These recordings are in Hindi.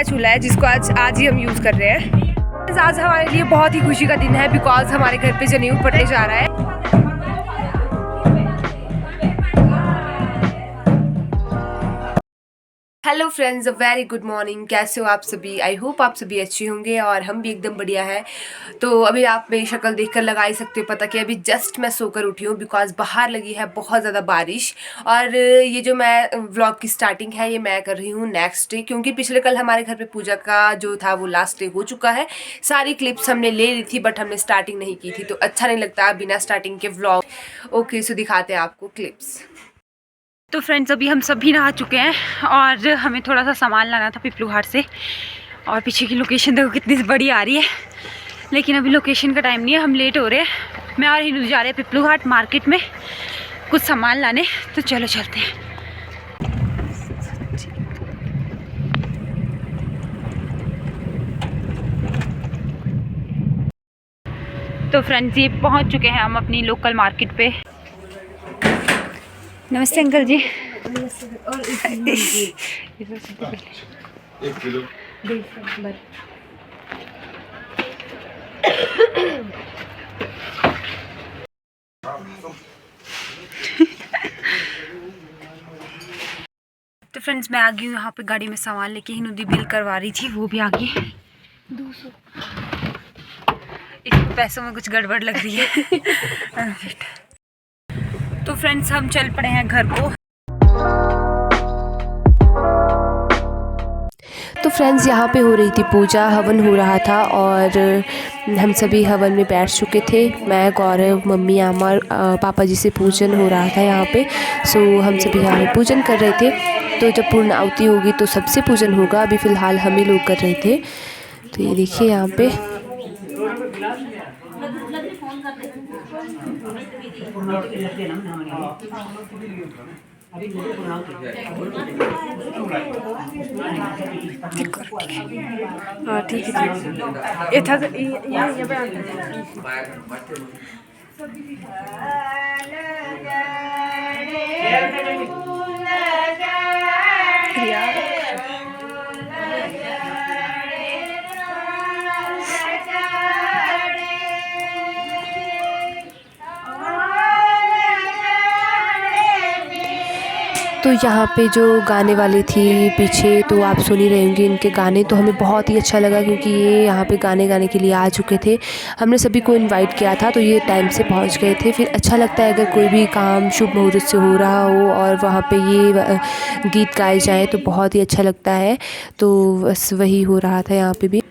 नया चूल्हा है जिसको आज ही हम यूज़ कर रहे हैं। आज हमारे लिए बहुत ही खुशी का दिन है बिकॉज हमारे घर पे जनेऊ पड़ने जा रहा है। Hello friends, a very good morning. कैसे हो आप सभी? आई होप आप सभी अच्छे होंगे और हम भी एकदम बढ़िया है। तो अभी आप मेरी शक्ल देखकर लगा ही सकते हो पता कि अभी जस्ट मैं सोकर उठी हूँ बिकॉज बाहर लगी है बहुत ज़्यादा बारिश। और ये जो मैं व्लॉग की स्टार्टिंग है ये मैं कर रही हूँ नेक्स्ट डे, क्योंकि पिछले कल हमारे घर पे पूजा का जो था वो लास्ट डे हो चुका है। सारी क्लिप्स हमने ले ली थी बट हमने स्टार्टिंग नहीं की थी, तो अच्छा नहीं लगता बिना स्टार्टिंग के व्लॉग। ओके, सो दिखाते हैं आपको क्लिप्स। तो फ्रेंड्स, अभी हम सभी नहा चुके हैं और हमें थोड़ा सा सामान लाना था पिपलू घाट से। और पीछे की लोकेशन देखो कितनी बड़ी आ रही है, लेकिन अभी लोकेशन का टाइम नहीं है, हम लेट हो रहे हैं। मैं और हिंदू जा रहे हैं पिपलू घाट मार्केट में कुछ सामान लाने, तो चलो चलते हैं। तो फ्रेंड्स, ये पहुंच चुके हैं हम अपनी लोकल मार्केट पे। नमस्ते अंकल जी। और 1 किलो तो फ्रेंड्स, मैं आ गई हूँ यहाँ पे गाड़ी में सामान लेके। हिनुदी बिल करवा रही थी, वो भी आ गई। 200 इस पैसों में कुछ गड़बड़ लग रही है। तो फ्रेंड्स, हम चल पड़े हैं घर को। तो फ्रेंड्स, यहाँ पे हो रही थी पूजा, हवन हो रहा था और हम सभी हवन में बैठ चुके थे। मैं, गौरव, मम्मी, आमा, पापा जी से पूजन हो रहा था यहाँ पे। सो हम सभी यहाँ पे पूजन कर रहे थे। तो जब पूर्ण आहुति होगी तो सबसे पूजन होगा। अभी फ़िलहाल हम ही लोग कर रहे थे। तो ये देखिए यहाँ पे हाँ ठीक है। तो यहाँ पे जो गाने वाली थी पीछे, तो आप सुन ही रहे होंगे इनके गाने। तो हमें बहुत ही अच्छा लगा क्योंकि ये यहाँ पे गाने गाने के लिए आ चुके थे। हमने सभी को इनवाइट किया था तो ये टाइम से पहुँच गए थे। फिर अच्छा लगता है अगर कोई भी काम शुभ मुहूर्त से हो रहा हो और वहाँ पे ये गीत गाए जाएँ तो बहुत ही अच्छा लगता है। तो बस वही हो रहा था यहाँ पे भी।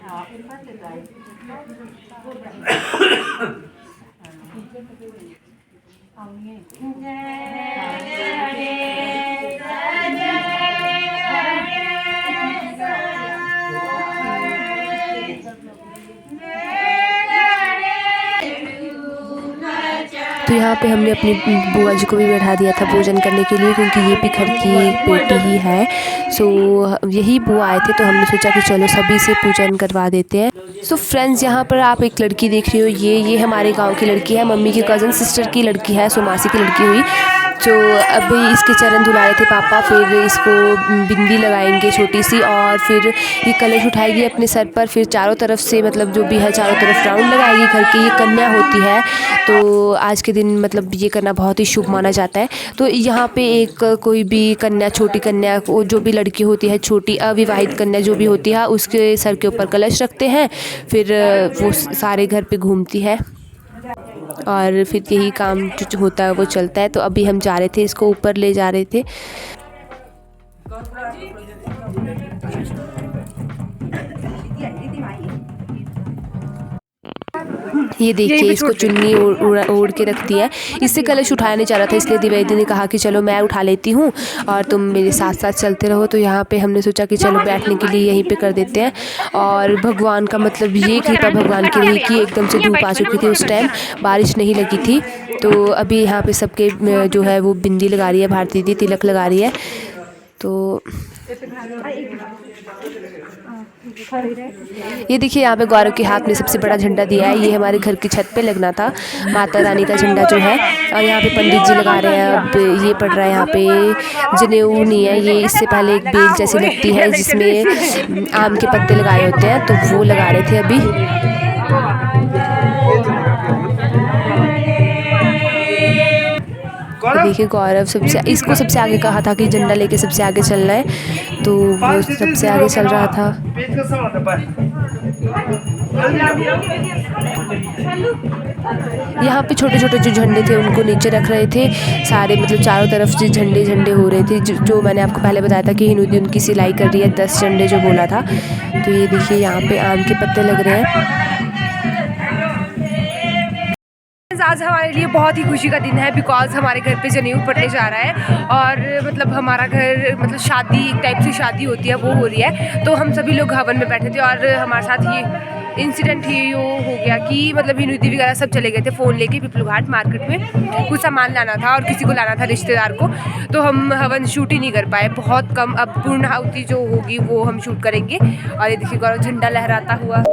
तो यहाँ पे हमने अपनी बुआ जी को भी बैठा दिया था पूजन करने के लिए, क्योंकि ये भी घर की एक बेटी ही है। सो यही बुआ आए थे तो हमने सोचा कि चलो सभी से पूजन करवा देते हैं। सो फ्रेंड्स, यहाँ पर आप एक लड़की देख रही हो, ये हमारे गांव की लड़की है, मम्मी की कज़न सिस्टर की लड़की है, सुमासी की लड़की हुई। तो अभी इसके चरण धुला रहे थे पापा, फिर इसको बिंदी लगाएंगे छोटी सी और फिर ये कलश उठाएगी अपने सर पर। फिर चारों तरफ से मतलब जो भी है चारों तरफ राउंड लगाएगी घर के। ये कन्या होती है तो आज के दिन मतलब ये करना बहुत ही शुभ माना जाता है। तो यहाँ पे एक कोई भी कन्या, छोटी कन्या, जो भी लड़की होती है, छोटी अविवाहित कन्या जो भी होती है, उसके सर के ऊपर कलश रखते हैं। फिर वो सारे घर पे घूमती है और फिर यही काम जो होता है वो चलता है। तो अभी हम जा रहे थे, इसको ऊपर ले जा रहे थे। ये देखिए, इसको चुन्नी ओढ़ के रखती है। इससे कलश उठाने जा रहा था, इसलिए द्विवेदी ने कहा कि चलो मैं उठा लेती हूँ और तुम मेरे साथ साथ चलते रहो। तो यहाँ पे हमने सोचा कि चलो बैठने के लिए यहीं पे कर देते हैं। और भगवान का मतलब ये कृपा भगवान की रही कि एकदम से धूप आ चुकी थी, उस टाइम बारिश नहीं लगी थी। तो अभी यहाँ पे सबके जो है वो बिंदी लगा रही है, भारती दी तिलक लगा रही है। तो ये देखिए यहाँ पे गौरव के हाथ में सबसे बड़ा झंडा दिया है, ये हमारे घर की छत पे लगना था, माता रानी का झंडा जो है। और यहाँ पे पंडित जी लगा रहे हैं। अब ये पड़ रहा है यहाँ पे जनेऊ नहीं है, ये इससे पहले एक बेल जैसी लगती है जिसमें आम के पत्ते लगाए होते हैं, तो वो लगा रहे थे अभी। देखिए गौरव इसको सबसे आगे कहा था कि झंडा लेके सबसे आगे चलना है, तो वो सबसे आगे चल रहा था। यहाँ पे छोटे छोटे जो झंडे थे उनको नीचे रख रहे थे सारे, मतलब चारों तरफ से झंडे झंडे हो रहे थे, जो मैंने आपको पहले बताया था कि हिनूदी उनकी सिलाई कर रही है 10 झंडे जो बोला था। तो ये देखिए यहाँ पे आम के पत्ते लग रहे हैं। आज हमारे लिए बहुत ही खुशी का दिन है, बिकॉज हमारे घर पे जनेऊ पड़ने जा रहा है। और मतलब हमारा घर, मतलब शादी, एक टाइप से शादी होती है वो हो रही है। तो हम सभी लोग हवन में बैठे थे और हमारे साथ ये इंसिडेंट ही हो गया कि मतलब हिनूदी वगैरह सब चले गए थे फ़ोन लेके पिपलू घाट मार्केट में, कुछ सामान लाना था और किसी को लाना था रिश्तेदार को। तो हम हवन शूट ही नहीं कर पाए, बहुत कम। अब पूर्ण आहुति जो होगी वो हम शूट करेंगे। और ये देखिए गौरव झंडा लहराता हुआ।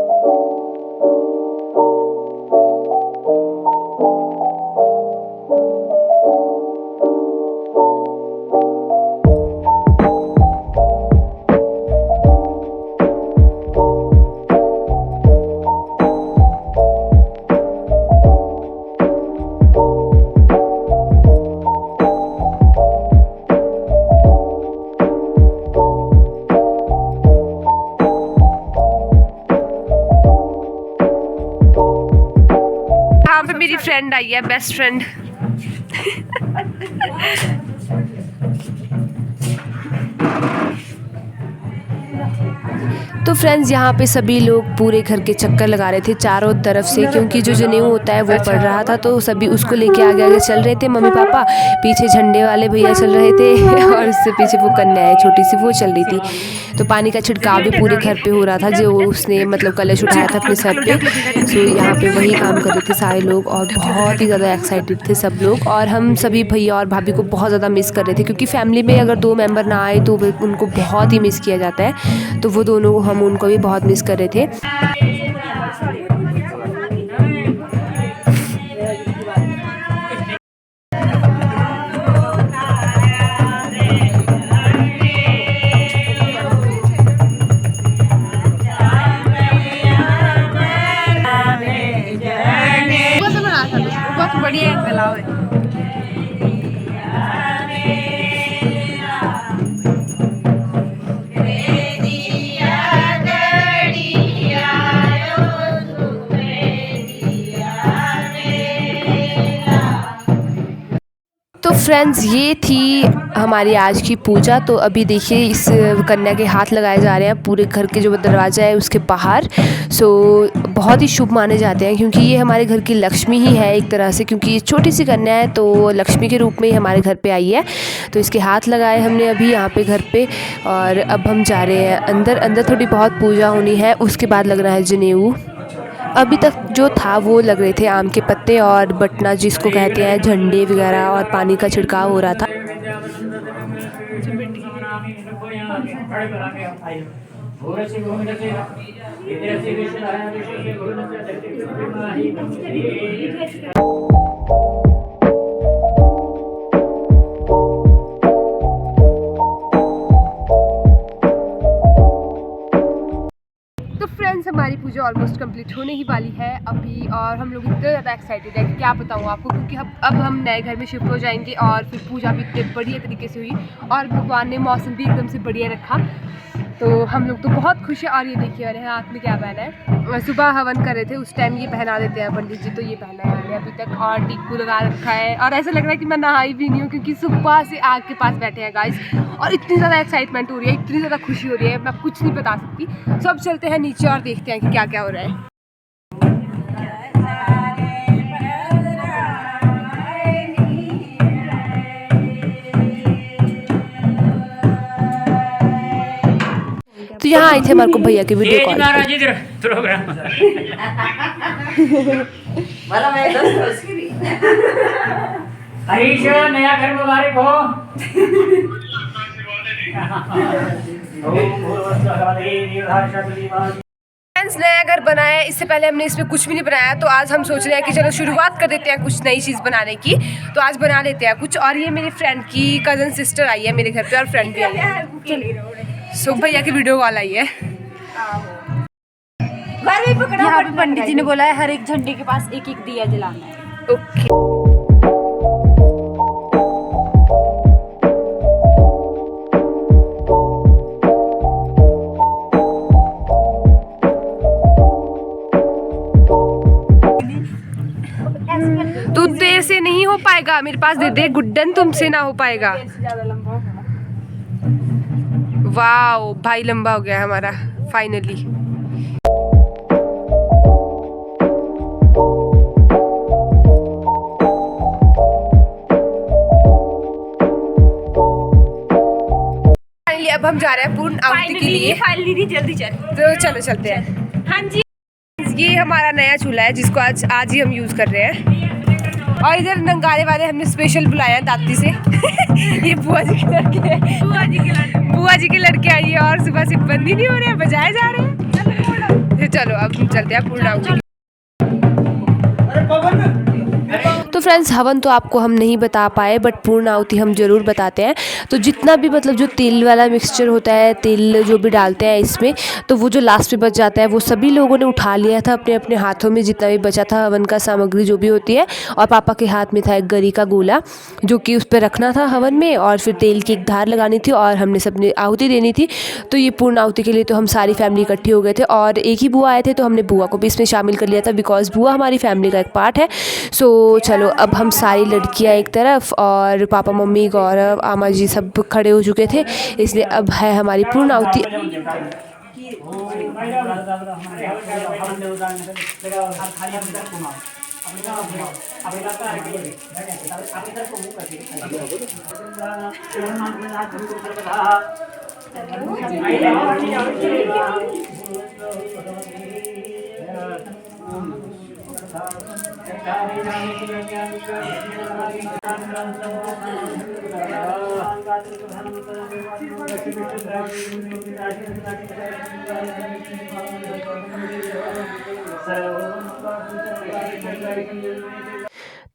मेरी फ्रेंड आई है, बेस्ट फ्रेंड। तो फ्रेंड्स यहाँ पे सभी लोग पूरे घर के चक्कर लगा रहे थे चारों तरफ से, क्योंकि जो जनेऊ होता है वो पड़ रहा था, तो सभी उसको लेके आगे आगे चल रहे थे। मम्मी पापा पीछे झंडे वाले भैया चल रहे थे और उससे पीछे वो कन्या है छोटी सी, वो चल रही थी। तो पानी का छिड़काव भी पूरे घर पे हो रहा था, जो उसने मतलब कलश उठाया था अपने सर पे। तो यहाँ पे वही काम कर रहे थे सारे लोग और बहुत ही ज़्यादा एक्साइटेड थे सब लोग। और हम सभी भैया और भाभी को बहुत ज़्यादा मिस कर रहे थे, क्योंकि फैमिली में अगर 2 मेंबर ना आए तो उनको बहुत ही मिस किया जाता है। तो वो दोनों हम उनको भी बहुत मिस कर रहे थे। बहुत बढ़िया गलाव है। तो फ्रेंड्स ये थी हमारी आज की पूजा। तो अभी देखिए इस कन्या के हाथ लगाए जा रहे हैं पूरे घर के जो दरवाज़ा है उसके बाहर। सो बहुत ही शुभ माने जाते हैं, क्योंकि ये हमारे घर की लक्ष्मी ही है एक तरह से, क्योंकि ये छोटी सी कन्या है तो लक्ष्मी के रूप में ही हमारे घर पे आई है। तो इसके हाथ लगाए हमने अभी यहाँ पे घर पे, और अब हम जा रहे हैं अंदर। अंदर थोड़ी बहुत पूजा होनी है, उसके बाद लग रहा है जनेऊ। अभी तक जो था वो लग रहे थे आम के पत्ते और बटना जिसको कहते हैं, झंडे वगैरह, और पानी का छिड़काव हो रहा था। हमारी पूजा ऑलमोस्ट कंप्लीट होने ही वाली है अभी, और हम लोग इतने ज़्यादा एक्साइटेड है कि क्या बताऊँ आपको, क्योंकि अब हम नए घर में शिफ्ट हो जाएंगे और फिर पूजा भी इतने बढ़िया तरीके से हुई और भगवान ने मौसम भी एकदम से बढ़िया रखा। तो हम लोग तो बहुत खुश हैं। और ये देखिए मैंने हाथ में क्या पहना है, सुबह हवन कर रहे थे उस टाइम ये पहना देते हैं पंडित जी, तो ये पहना है मैंने अभी तक, और टीकू लगा रखा है। और ऐसा लग रहा है कि मैं नहाई भी नहीं हूँ, क्योंकि सुबह से आग के पास बैठे हैं गाइस, और इतनी ज़्यादा एक्साइटमेंट हो रही है, इतनी ज़्यादा खुशी हो रही है, मैं कुछ नहीं बता सकती। सब चलते हैं नीचे और देखते हैं कि क्या क्या हो रहा है। तो यहाँ आए थे हमारे को भैया के वीडियो कॉल हरीश नया घर मुबारक हो। फ्रेंड्स नया घर बनाया है, इससे पहले हमने इसमें कुछ भी नहीं बनाया, तो आज हम सोच रहे हैं कि चलो शुरुआत कर देते हैं कुछ नई चीज़ बनाने की। तो आज बना लेते हैं कुछ। और ये मेरी फ्रेंड की कज़न सिस्टर आई है मेरे घर पे, और फ्रेंड भी आई है। सो भैया की वीडियो कॉल आई है। यहाँ पे पंडित जी ने बोला है हर एक झंडे के पास एक एक दिया जलाना है। ओके। तू तेरे से नहीं हो पाएगा, मेरे पास दे दे गुड्डन, तुमसे ना हो पाएगा। वाओ भाई लंबा हो गया हमारा फाइनली। अब हम जा रहे हैं पूर्ण आहुति के लिए। फाइनली जल्दी चल, तो चलो चलते हैं। हाँ जी, ये हमारा नया चूल्हा है जिसको आज ही हम यूज़ कर रहे हैं। और इधर नंगारे वाले हमने स्पेशल बुलाया है दाती से। ये बुआ जी के लड़के हैं, बुआ जी के लड़के आई है, और सुबह से बंद ही नहीं हो रहे हैं, बजाए जा रहे हैं। चलो अब हम चलते हैं पूर्ण आहुति। तो फ्रेंड्स हवन तो आपको हम नहीं बता पाए, बट पूर्ण आहुति हम ज़रूर बताते हैं। तो जितना भी मतलब जो तेल वाला मिक्सचर होता है, तेल जो भी डालते हैं इसमें, तो वो जो लास्ट में बच जाता है वो सभी लोगों ने उठा लिया था अपने अपने हाथों में, जितना भी बचा था हवन का सामग्री जो भी होती है। और पापा के हाथ में था एक गरी का गोला जो कि उस पर रखना था हवन में, और फिर तेल की एक धार लगानी थी, और हमने सबने आहुति देनी थी। तो ये पूर्ण आहुति के लिए तो हम सारी फैमिली इकट्ठी हो गए थे, और एक ही बुआ आए थे तो हमने बुआ को भी इसमें शामिल कर लिया था, बिकॉज बुआ हमारी फैमिली का एक पार्ट है। सो चलो अब हम सारी लड़कियां एक तरफ, और पापा मम्मी गौरव आमा जी सब खड़े हो चुके थे, इसलिए अब है हमारी पूर्ण आहुति।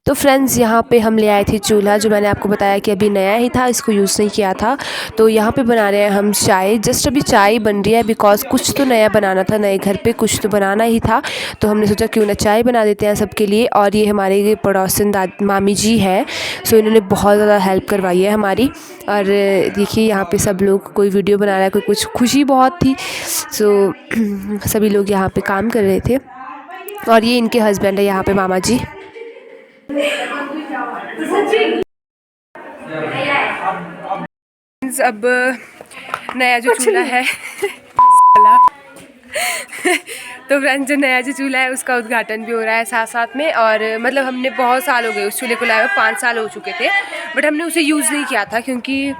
तो फ्रेंड्स यहाँ पे हम ले आए थे चूल्हा, जो मैंने आपको बताया कि अभी नया ही था, इसको यूज़ नहीं किया था। तो यहाँ पे बना रहे हैं हम चाय, जस्ट अभी चाय बन रही है, बिकॉज कुछ तो नया बनाना था, नए घर पे कुछ तो बनाना ही था। तो हमने सोचा क्यों ना चाय बना देते हैं सबके लिए। और ये हमारे पड़ोसन मामी जी है, सो इन्होंने बहुत ज़्यादा हेल्प करवाई है हमारी। और देखिए यहाँ पे सब लोग, कोई वीडियो बना रहा है, कोई कुछ, खुशी बहुत थी। सो सभी लोग यहाँ पे काम कर रहे थे। और ये इनके हस्बैंड है यहाँ पे मामा जी। अब नया जो चूल्हा है तो फ्रेंड्स जो नया जो चूल्हा है उसका उद्घाटन भी हो रहा है साथ साथ में। और मतलब हमने बहुत साल हो गए उस चूल्हे को लाए हुए, 5 साल हो चुके थे, बट हमने उसे यूज़ नहीं किया था, क्योंकि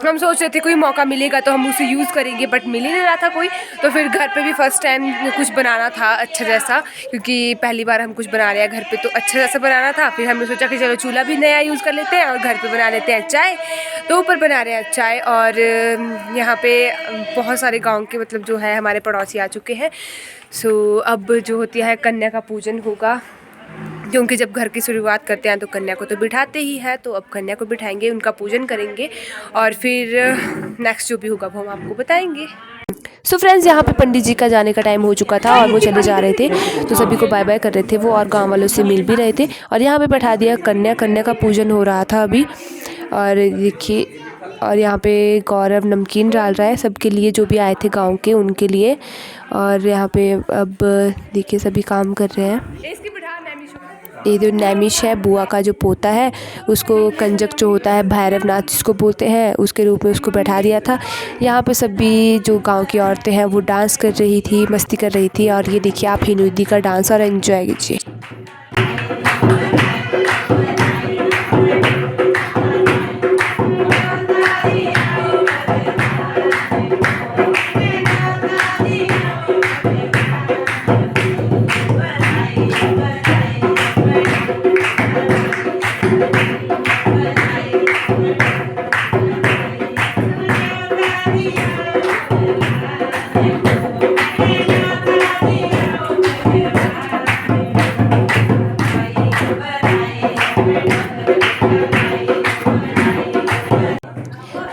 हम सोच रहे थे कोई मौका मिलेगा तो हम उसे यूज़ करेंगे, बट मिल ही नहीं रहा था कोई। तो फिर घर पे भी फर्स्ट टाइम कुछ बनाना था अच्छा जैसा, क्योंकि पहली बार हम कुछ बना रहे हैं घर पे, तो अच्छा जैसा बनाना था। फिर हमने सोचा कि चलो चूल्हा भी नया यूज़ कर लेते हैं और घर पे बना लेते हैं चाय। तो ऊपर बना रहे हैं चाय, और यहाँ पे बहुत सारे गाँव के मतलब जो है हमारे पड़ोसी आ चुके हैं। सो अब जो होती है कन्या का पूजन होगा, क्योंकि जब घर की शुरुआत करते हैं तो कन्या को तो बिठाते ही हैं, तो अब कन्या को बिठाएंगे, उनका पूजन करेंगे, और फिर नेक्स्ट जो भी होगा वो हम आपको बताएंगे। सो फ्रेंड्स यहाँ पे पंडित जी का जाने का टाइम हो चुका था, और वो चले जा रहे थे, तो सभी को बाय बाय कर रहे थे वो, और गांव वालों से मिल भी रहे थे। और यहाँ पे बैठा दिया कन्या का पूजन हो रहा था अभी। और देखिए, और यहाँ पे गौरव नमकीन डाल रहा है सबके लिए, जो भी आए थे गांव के उनके लिए। और यहाँ पे अब देखिए सभी काम कर रहे हैं। ये जो नैमिश है, बुआ का जो पोता है, उसको कंजक जो होता है, भैरवनाथ जिसको बोलते हैं, उसके रूप में उसको बैठा दिया था। यहाँ पे सभी जो गांव की औरतें हैं वो डांस कर रही थी, मस्ती कर रही थी। और ये देखिए आप हिनुदी का डांस, और एंजॉय कीजिए।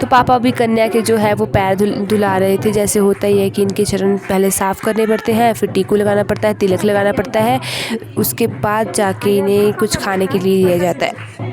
तो पापा भी कन्या के जो है वो पैर धुला रहे थे। जैसे होता ही है कि इनके चरण पहले साफ़ करने पड़ते हैं, फिर टीकू लगाना पड़ता है, तिलक लगाना पड़ता है, उसके बाद जाके इन्हें कुछ खाने के लिए दिया जाता है।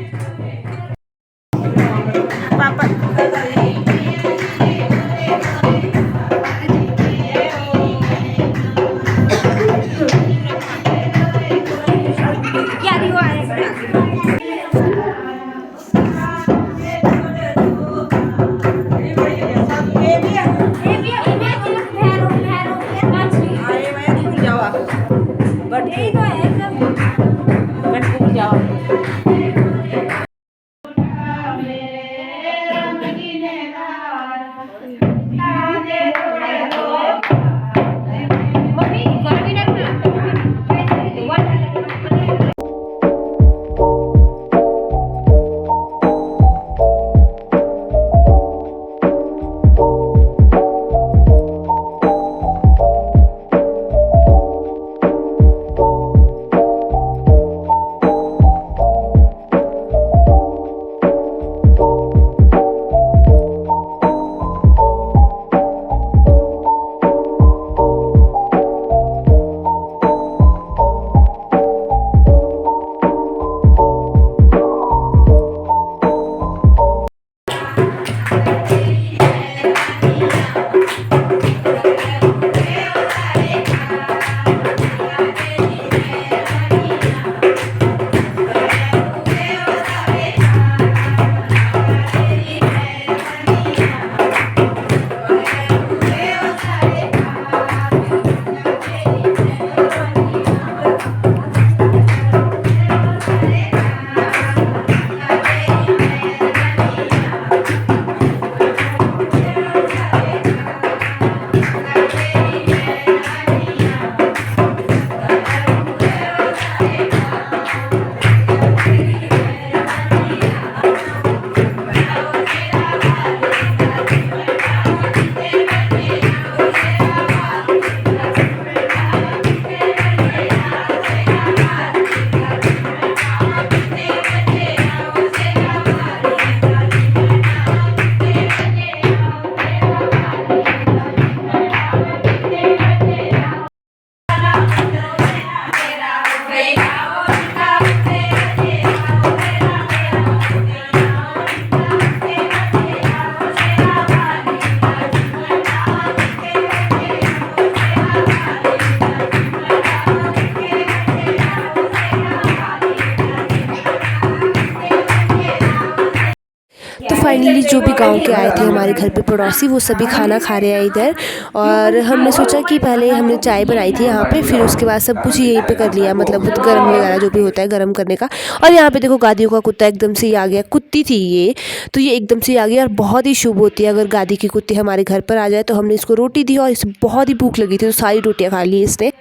तो फाइनली जो भी गांव के आए थे हमारे घर पे पड़ोसी, वो सभी खाना खा रहे हैं इधर। और हमने सोचा कि पहले हमने चाय बनाई थी यहाँ पे, फिर उसके बाद सब कुछ यहीं पे कर लिया, मतलब गर्म वगैरह जो भी होता है गर्म करने का। और यहाँ पे देखो गादियों का कुत्ता एकदम से ही आ गया, कुत्ती थी ये, तो ये एकदम से ही आ गया। और बहुत ही शुभ होती है अगर गादी की कुत्ती हमारे घर पर आ जाए। तो हमने इसको रोटी दी और इसे बहुत ही भूख लगी थी, तो सारी रोटियाँ खा ली इसने।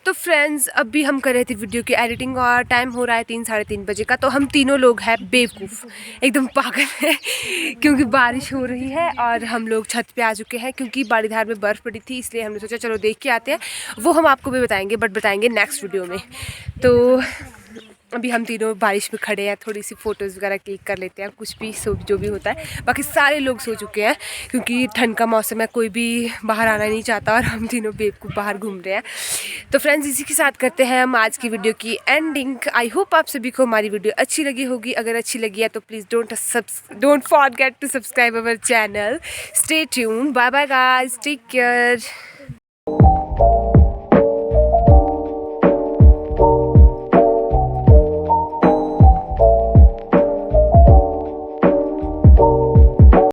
तो फ्रेंड्स, अभी हम कर रहे थे वीडियो की एडिटिंग और टाइम हो रहा है 3 साढ़े 3 बजे का। तो हम तीनों लोग हैं बेवकूफ़, एकदम पागल है क्योंकि बारिश हो रही है और हम लोग छत पे आ चुके हैं क्योंकि बाड़ीधार में बर्फ़ पड़ी थी, इसलिए हमने सोचा चलो देख के आते हैं। वो हम आपको भी बताएंगे, बट बताएंगे नेक्स्ट वीडियो में। तो अभी हम तीनों बारिश में खड़े हैं, थोड़ी सी फ़ोटोज़ वगैरह क्लिक कर लेते हैं, कुछ भी जो भी होता है। बाकी सारे लोग सो चुके हैं क्योंकि ठंड का मौसम है, कोई भी बाहर आना नहीं चाहता और हम तीनों बेवकूफ़ बाहर घूम रहे हैं। तो फ्रेंड्स, इसी के साथ करते हैं हम आज की वीडियो की एंडिंग। आई होप आप सभी को हमारी वीडियो अच्छी लगी होगी। अगर अच्छी लगी है तो please don't forget to subscribe our channel. Stay tuned. Bye bye guys, take care.